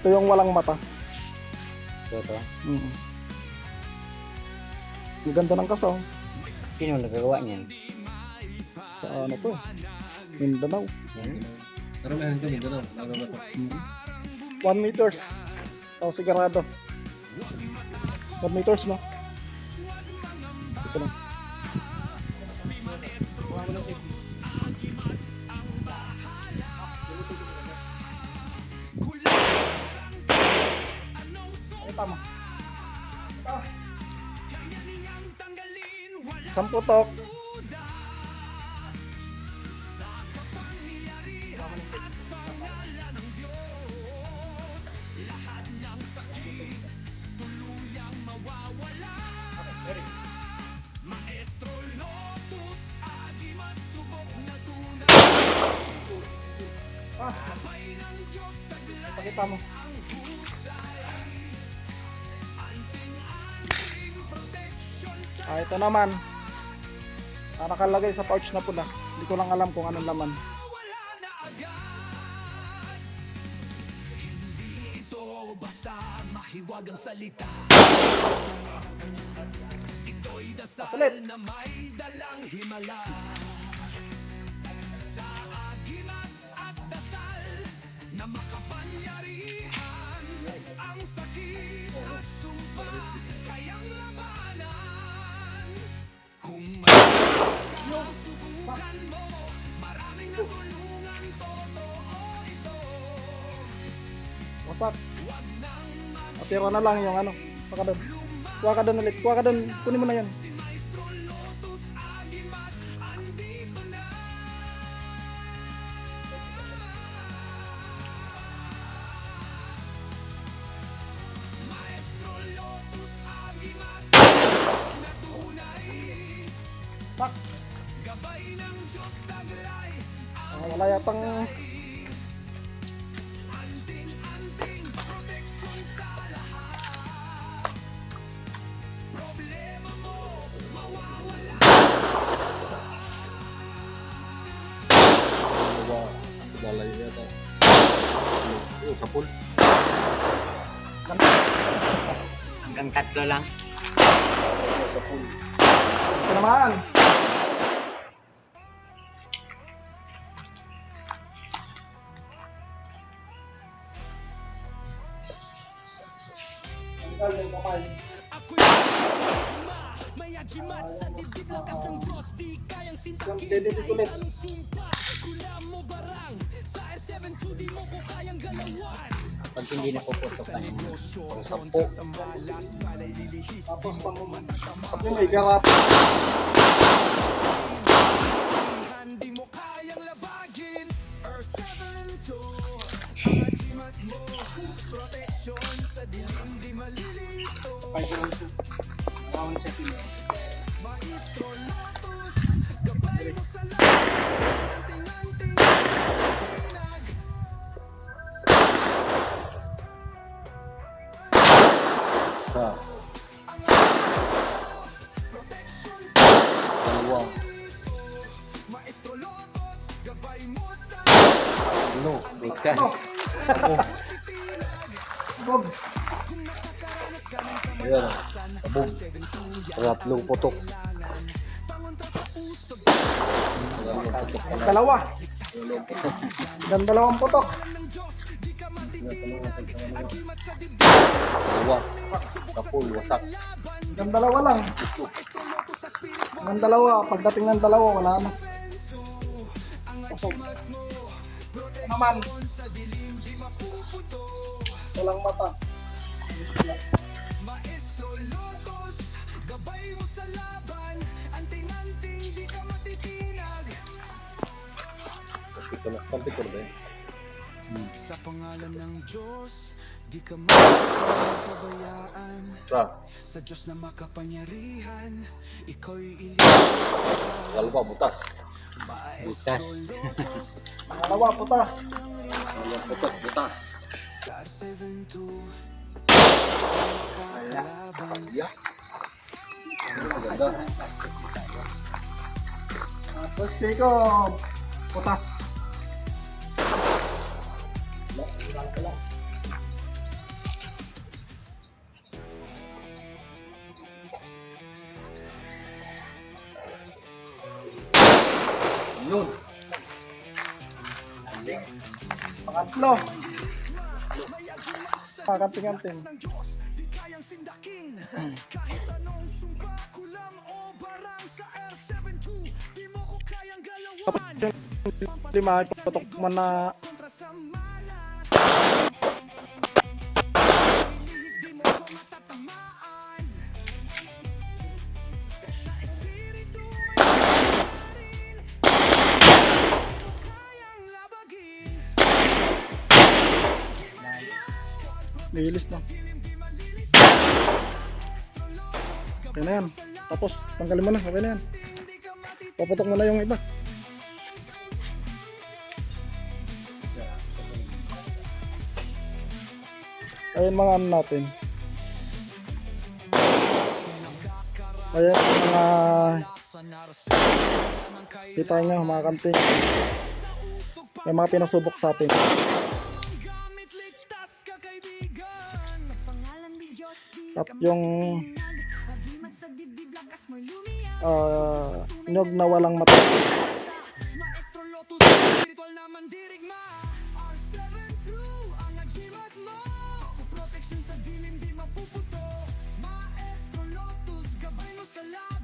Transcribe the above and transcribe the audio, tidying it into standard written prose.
Ito yung walang mata. Ito. Ang ganda ng kasaw. Sino nagagawa niyan? Sa ano to? Mindanao. Yan. Karamihan ito, Mindanao. 1 meters. O sigurado. 1 meters no? Ito lang. Ay, tama. Isang putok. Pakita mo. Ito naman. Nakalagay sa pouch na pula. Hindi ko lang alam kung anong laman. Pasalit. Wasak. Atira na lang yung ano. Kuha ka doon. Kuha ka doon ulit. Kuha ka doon. Kunin mo na yan. Pak. Wala yatang Lalayo yata. Sapul. Hanggang 3 lang. Sapul. ito naman. Tanggal yung kapal. Yung dededit ulit. Pag hindi napuputokan yun. Pang 10. Tapos pang yung may garap. Ay, ko lang ito. Nakawan siya pila. Isa. Dalawa. Ano? Bukas. Bob. Ayan. Abog. Tatlong putok. Dalawa. Dan dalawang putok. Dalawa. Sapul. Wasak. Dan dalawa lang. Dan dalawa. Pagdating ng dalawa, wala na. Pusog. Naman. Walang mata. Ito na. Kampit ko na ba yun? Sa pangalan ng Diyos, di ka mapabayaan. Isa. Sa Diyos na makapangyarihan, ikaw'y Dalawa. Butas. Bukas. Dalawa, putas. Dalawang putok. Butas. Yeah. Ganda. Tapos piko, putas. Yun. Pangatlo. Kakanting-kanting. Tapos yung lima, patok man na bilis na. Okay na yan. Tapos tanggalin mo na. Okay na yan. Paputok mo na yung iba. Ayun mga ano natin. Ayan mga kita nyo mga kanting. May mga pinasubok sa atin. At yung nyog na walang mata. Maestro Lotus, spiritual na mandirigma. R72 ang nagsimat mo. Protection sa dilim di mapuputo. Maestro Lotus, gabay mo sa lahat.